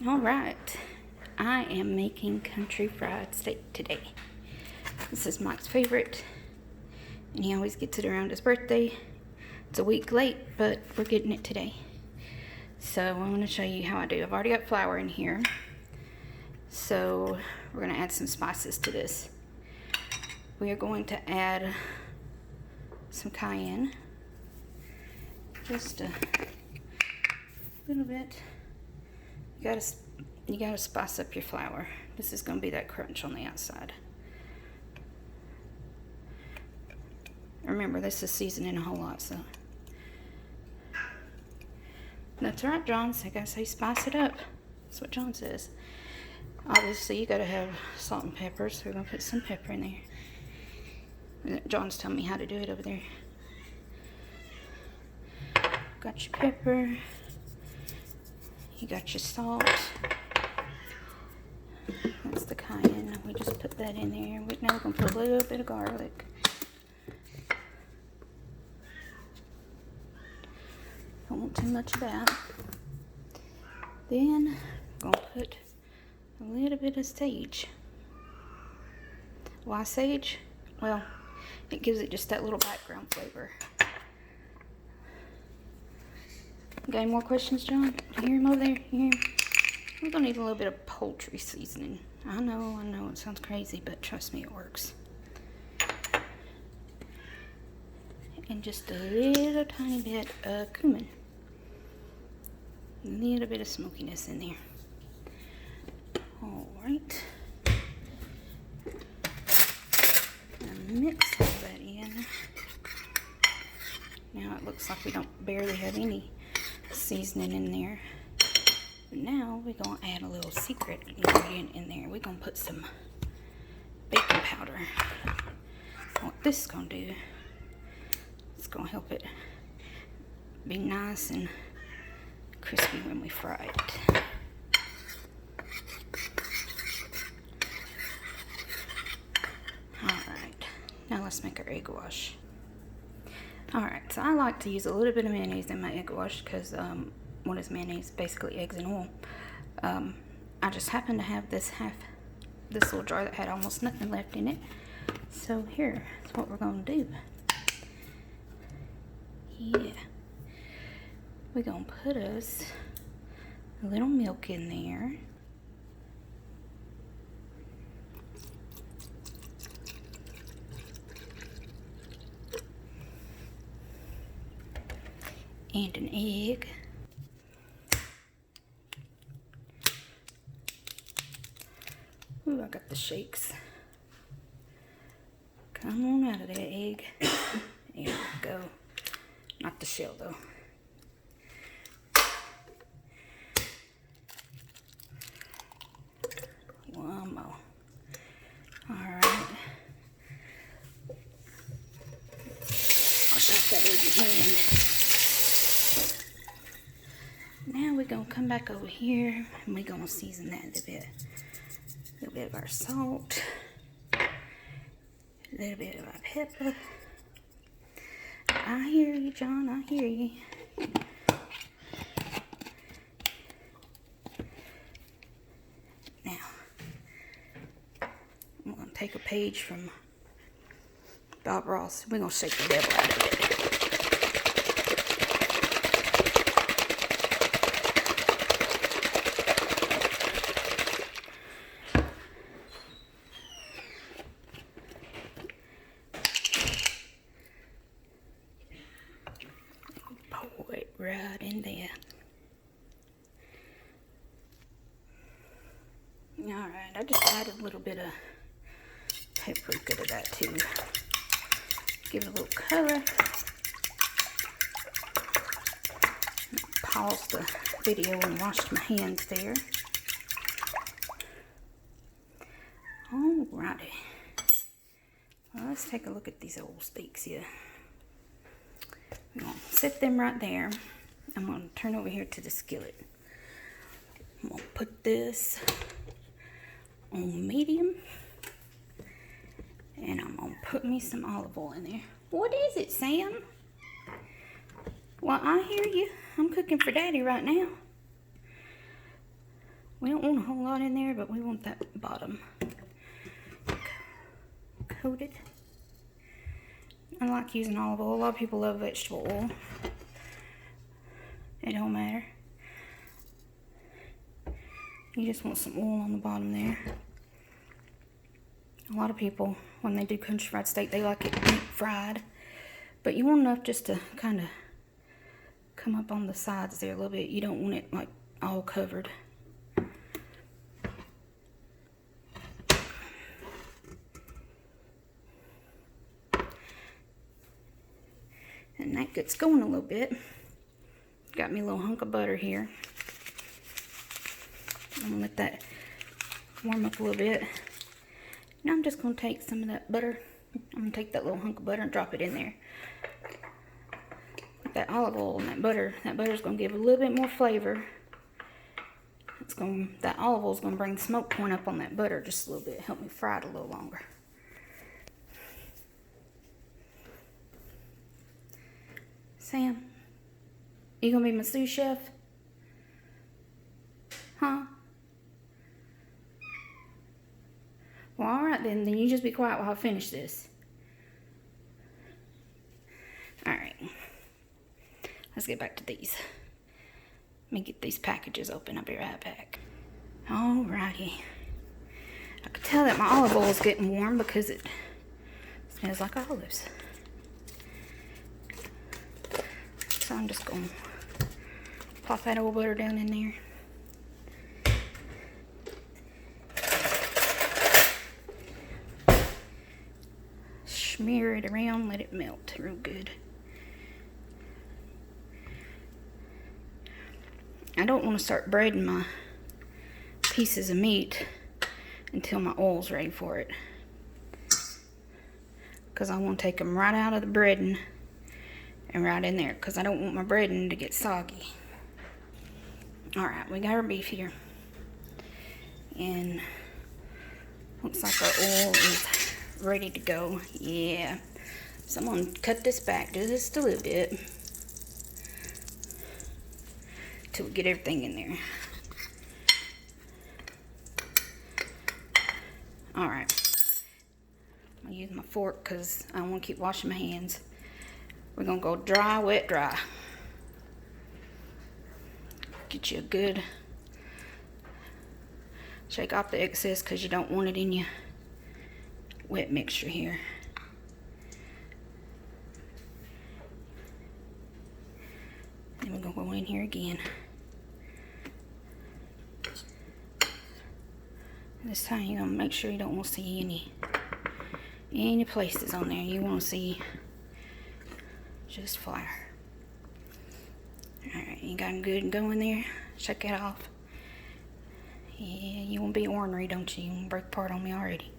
All right, I am making country fried steak today. This is Mike's favorite, and he always gets it around his birthday. It's a week late, but we're getting it today. So I'm going to show you how I do. I've already got flour in here, so we're going to add some spices to this. We are going to add some cayenne, just a little bit. You gotta spice up your flour. This is gonna be that crunch on the outside. Remember, this is seasoning a whole lot, so. That's right, John. So I gotta say spice it up. That's what John says. Obviously, you gotta have salt and pepper, so we're gonna put some pepper in there. John's telling me how to do it over there. Got your pepper. You got your salt. That's the cayenne. We just put that in there. Now we're going to put a little bit of garlic. Don't want too much of that. Then I'm going to put a little bit of sage. Why sage? Well, it gives it just that little background flavor. Got any more questions, John? You hear him over there? You hear him? We're gonna need a little bit of poultry seasoning. I know, it sounds crazy, but trust me, it works. And just a little tiny bit of cumin. A little bit of smokiness in there. Alright. Mix all that in. Now it looks like we don't barely have any seasoning in there. But now we're going to add a little secret ingredient in there. We're going to put some baking powder. What this is going to do, it's going to help it be nice and crispy when we fry it. Alright, now let's make our egg wash. Alright, so I like to use a little bit of mayonnaise in my egg wash because what is mayonnaise? Basically eggs and oil. I just happen to have this little jar that had almost nothing left in it. So here's what we're going to do. Yeah. We're going to put us a little milk in there. And an egg. Ooh, I got the shakes. Come on out of that egg. There we go. Not the shell though. One more. Alright. I'll shake that egg again. Now we're going to come back over here and we're going to season that a little bit. A little bit of our salt. A little bit of our pepper. I hear you, John. I hear you. Now, I'm going to take a page from Bob Ross. We're going to shake the devil out of it. Pour it right in there. Alright, I just added a little bit of paprika to that too. Give it a little color. Pause the video and wash my hands there. Alrighty. Well, let's take a look at these old steaks here. I'm going to set them right there. I'm going to turn over here to the skillet. I'm going to put this on medium. And I'm going to put me some olive oil in there. What is it, Sam? Well, I hear you. I'm cooking for Daddy right now. We don't want a whole lot in there, but we want that bottom coated. I like using olive oil. A lot of people love vegetable oil. It don't matter. You just want some oil on the bottom there. A lot of people, when they do country fried steak, they like it deep fried. But you want enough just to kind of come up on the sides there a little bit. You don't want it like all covered. And that gets going a little bit. Got me a little hunk of butter here. I'm gonna let that warm up a little bit. Now I'm just gonna take some of that butter. I'm gonna take that little hunk of butter and drop it in there. That olive oil and that butter's gonna give a little bit more flavor. That olive oil's gonna bring the smoke point up on that butter just a little bit. Help me fry it a little longer. Sam, you gonna be my sous chef? Huh? Well, alright then you just be quiet while I finish this. Alright. Let's get back to these. Let me get these packages open. I'll be right back. Alrighty. I can tell that my olive oil is getting warm because it smells like olives. So I'm just going to pop that old butter down in there. Smear it around, let it melt real good. I don't want to start breading my pieces of meat until my oil's ready for it, because I want to take them right out of the breading and right in there, because I don't want my breading to get soggy. Alright, we got our beef here, and looks like our oil is ready to go. Yeah, so I'm going to cut this back just a little bit till we get everything in there. Alright, I'm going to use my fork because I don't want to keep washing my hands. We're going to go dry, wet, dry. Get you a good shake off the excess because you don't want it in your wet mixture here. Then we're going to go in here again. This time you're going to make sure you don't want to see any places on there. You want to see just flour. Alright, you got them good and going there. Shake that off. Yeah, you want to be ornery, don't you? You want to break apart on me already.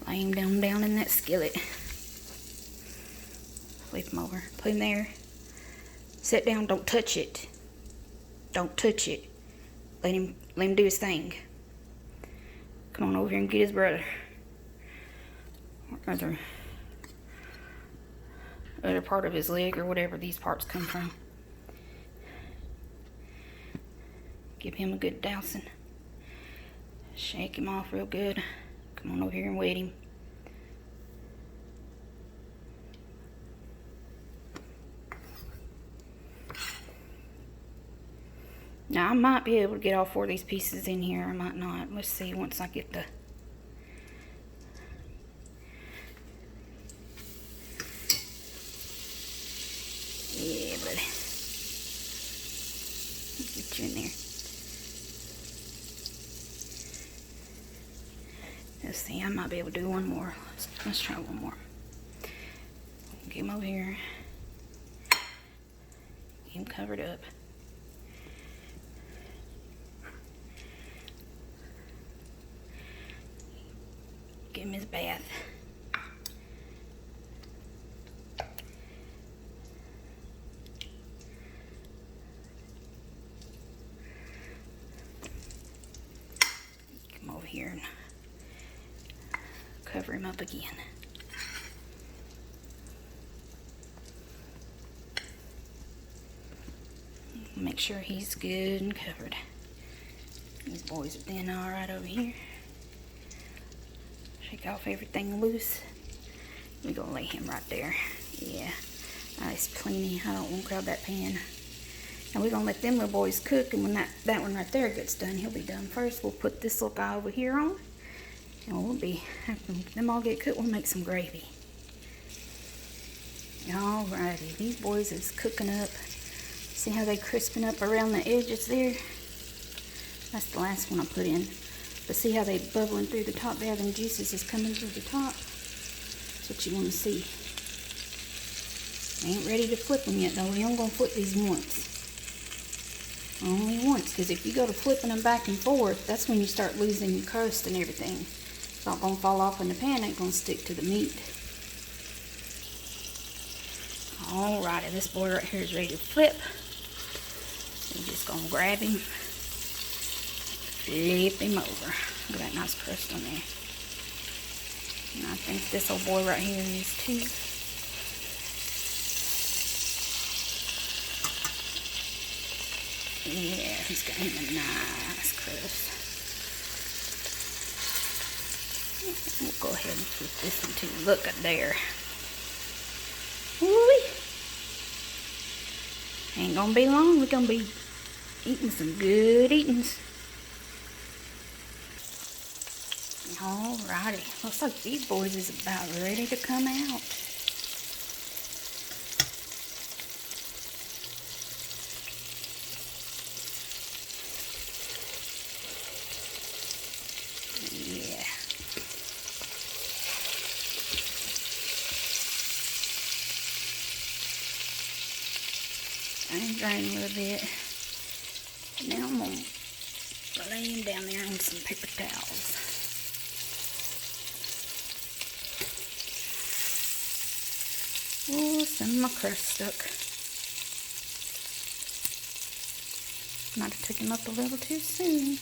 Lay them down in that skillet. Flip them over. Put them there. Sit down. Don't touch it. Don't touch it. Let him do his thing. Come on over here and get his brother. Other part of his leg or whatever these parts come from. Give him a good dousing. Shake him off real good. Come on over here and wet him. Now I might be able to get all 4 of these pieces in here. I might not. Let's see once I get the... Yeah, buddy. Get you in there. Let's see, I might be able to do one more. Let's try one more. Get him over here. Get him covered up. Give him his bath. Come over here and cover him up again. Make sure he's good and covered. These boys are thin all right over here. Shake off everything loose. We're gonna lay him right there. Yeah, nice plenty. I don't want to crowd that pan. And we're gonna let them little boys cook, and when that one right there gets done, he'll be done first. We'll put this little guy over here on, and we'll be, after them all get cooked, we'll make some gravy. Alrighty, these boys is cooking up. See how they crisping up around the edges there? That's the last one I put in. But see how they bubbling through the top there? Them juices is coming through the top. That's what you want to see. I ain't ready to flip them yet though. We only gonna flip these once. Only once, because if you go to flipping them back and forth, that's when you start losing your crust and everything. It's not gonna fall off in the pan, ain't gonna stick to the meat. Alrighty, this boy right here is ready to flip. We're just gonna grab him, flip him over. Look at that nice crust on there. And I think this old boy right here is too. Yeah, he's got him a nice crust. We'll go ahead and flip this one too. Look at there. Woo-wee. Ain't gonna be long. We're gonna be eating some good eatings. Alrighty. Looks like these boys is about ready to come out. Yeah. I'm drying a little bit. Now I'm going to lay him down there on some paper towels. Oh, some of my crust stuck. Might have took him up a little too soon.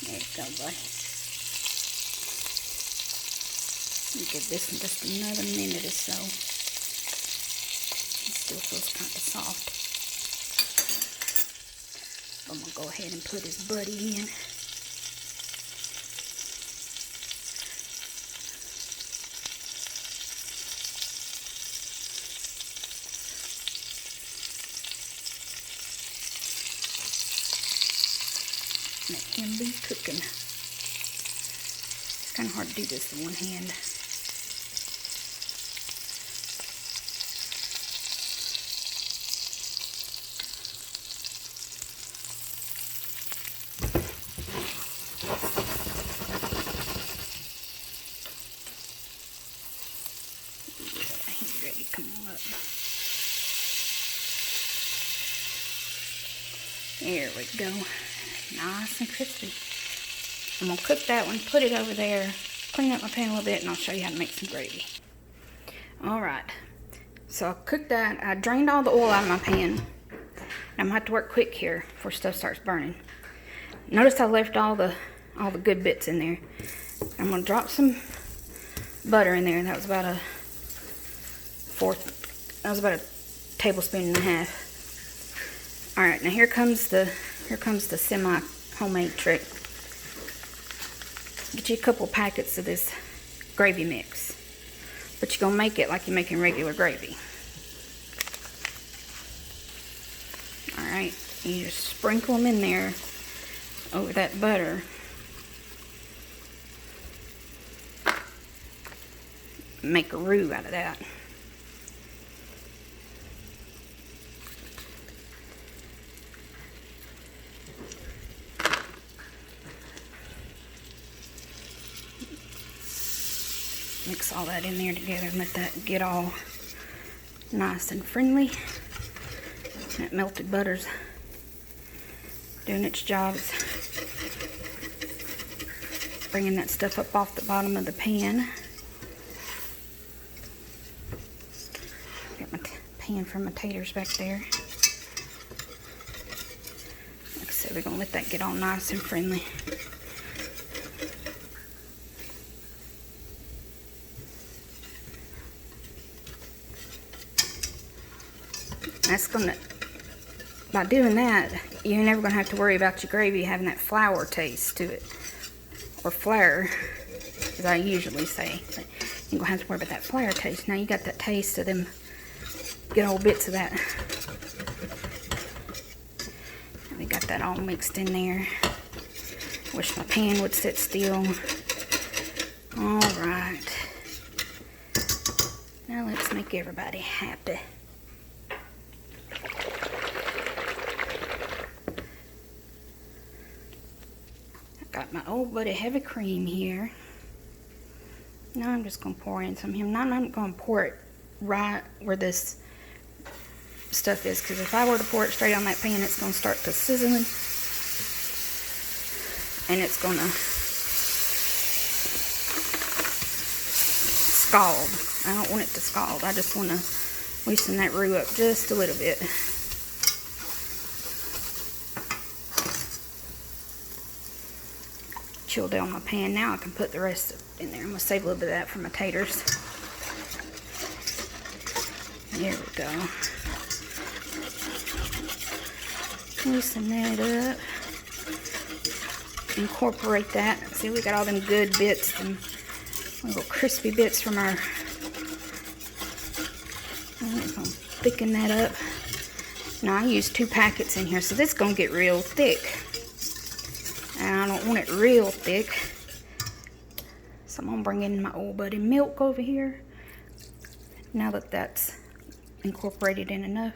There you go, buddy. You give this one just another minute or so. It still feels kind of soft. I'm going to go ahead and put his buddy in. Let him be cooking. It's kind of hard to do this with one hand. Yeah, he's ready to come on up. There we go. Nice and crispy. I'm going to cook that one, put it over there, clean up my pan a little bit, and I'll show you how to make some gravy. Alright, so I cooked that. I drained all the oil out of my pan. I'm going to have to work quick here before stuff starts burning. Notice I left all the good bits in there. I'm going to drop some butter in there. That was about a tablespoon and a half. Alright, now here comes the semi-homemade trick. Get you a couple packets of this gravy mix. But you're going to make it like you're making regular gravy. Alright, you just sprinkle them in there over that butter. Make a roux out of that. Mix all that in there together and let that get all nice and friendly. That melted butter's doing its job. It's bringing that stuff up off the bottom of the pan. Got my pan for my taters back there. Like I said, we're going to let that get all nice and friendly. That's gonna, by doing that, you're never gonna have to worry about your gravy having that flour taste to it. Or flour, as I usually say. But you ain't gonna have to worry about that flour taste. Now you got that taste of them good old bits of that. We got that all mixed in there. Wish my pan would sit still. All right. Now let's make everybody happy. I got my old buddy heavy cream here. Now I'm just gonna pour in some here. Now I'm gonna pour it right where this stuff is, because if I were to pour it straight on that pan, it's gonna start to sizzling, and it's gonna scald. I don't want it to scald. I just want to loosen that roux up just a little bit. Chill down my pan. Now I can put the rest in there. I'm gonna save a little bit of that for my taters. There we go. Loosen that up. Incorporate that. See, we got all them good bits, them little crispy bits from our. I'm gonna thicken that up. Now I used 2 packets in here, so this is gonna get real thick. And I don't want it real thick. So I'm gonna bring in my old buddy milk over here. Now that that's incorporated in enough.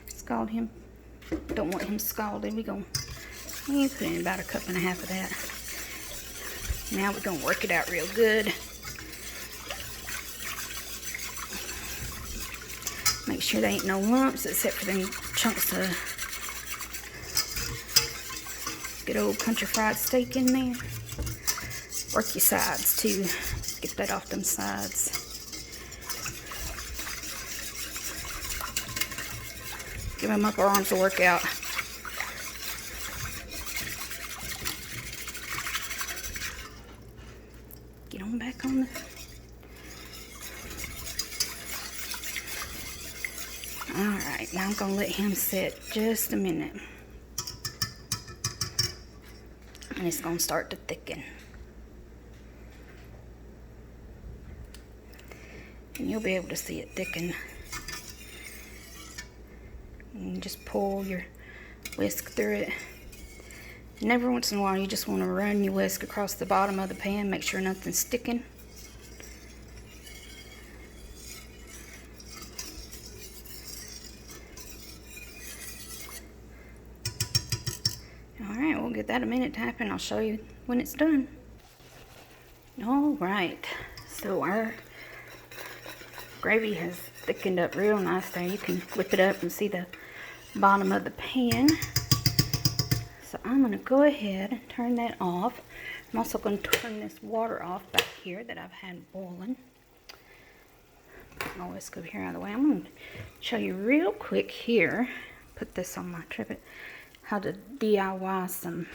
Scald him. Don't want him scalded. We're gonna put in about 1.5 cups of that. Now we're gonna work it out real good. Make sure there ain't no lumps except for them chunks of good old country fried steak in there. Work your sides too. Get that off them sides. Give them upper arms a workout. Get on back on the. Alright, now I'm going to let him sit just a minute. And it's going to start to thicken. And you'll be able to see it thicken. And just pull your whisk through it. And every once in a while you just want to run your whisk across the bottom of the pan, make sure nothing's sticking. Alright, we'll get that a minute to happen. I'll show you when it's done. Alright, so our gravy has thickened up real nice there. You can flip it up and see the bottom of the pan. So I'm going to go ahead and turn that off. I'm also going to turn this water off back here that I've had boiling. Put my whisk over here out of the way. I'm going to show you real quick here. Put this on my trivet. How to DIY some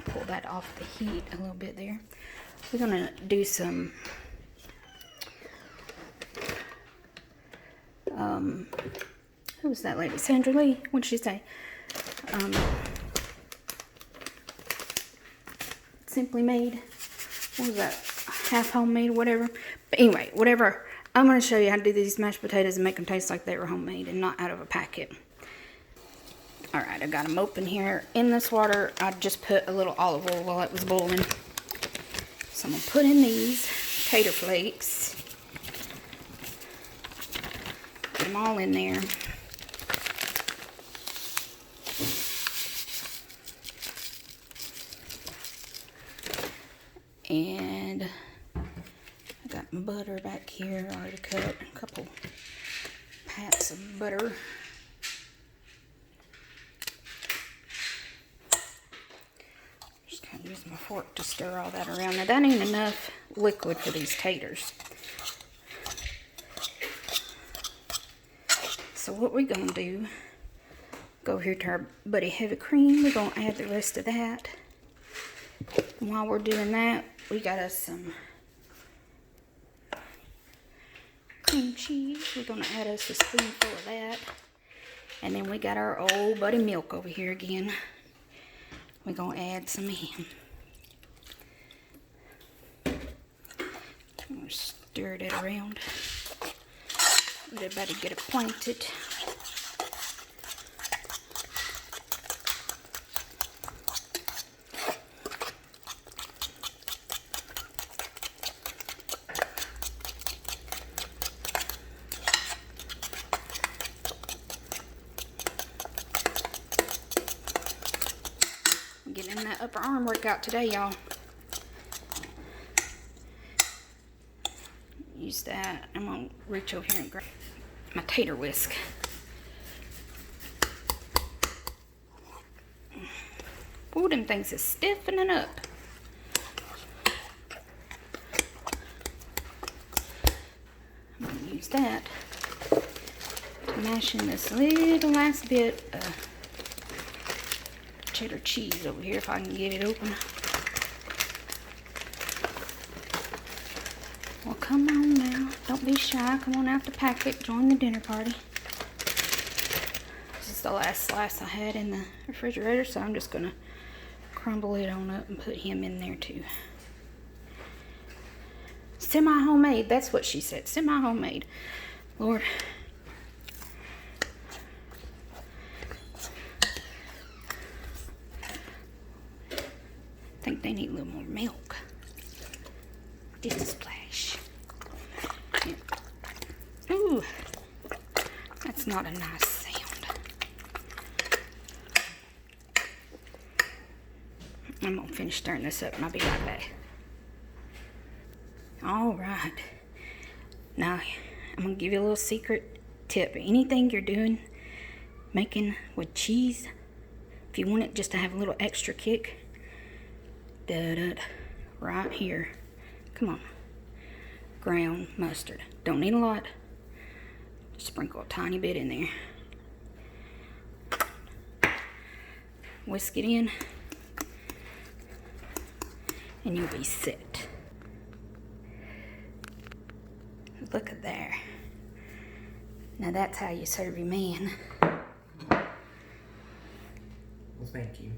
pull that off the heat a little bit there. We're gonna do some who was that lady? Sandra Lee. What did she say? Simply Made. What was that? Half homemade, whatever. But anyway, whatever. I'm going to show you how to do these mashed potatoes and make them taste like they were homemade and not out of a packet. Alright, I got them open here. In this water, I just put a little olive oil while it was boiling. So I'm going to put in these potato flakes. Put them all in there. And I got my butter back here already cut. A couple pats of butter. Just kind of use my fork to stir all that around. Now that ain't enough liquid for these taters. So what we're going to do, go over here to our buddy heavy cream. We're going to add the rest of that. And while we're doing that, we got us some cream cheese. We're gonna add us a spoonful of that. And then we got our old buddy milk over here again. We're gonna add some of him. I'm gonna stir it around. Let everybody get acquainted. Getting that upper arm workout today, y'all. Use that. I'm gonna reach over here and grab my tater whisk. Ooh, them things is stiffening up. I'm gonna use that to mash in this little last bit of cheddar cheese over here if I can get it open. Well, come on now. Don't be shy. Come on out the packet. Join the dinner party. This is the last slice I had in the refrigerator, so I'm just going to crumble it on up and put him in there too. Semi-homemade. That's what she said. Semi-homemade. Lord. I think they need a little more milk. Just a splash. Yeah. Ooh, that's not a nice sound. I'm gonna finish stirring this up and I'll be right back. All right. Now, I'm gonna give you a little secret tip. Anything you're doing, making with cheese, if you want it just to have a little extra kick, right here. Come on. Ground mustard. Don't need a lot. Just sprinkle a tiny bit in there. Whisk it in. And you'll be set. Look at there. Now that's how you serve your man. Well, thank you.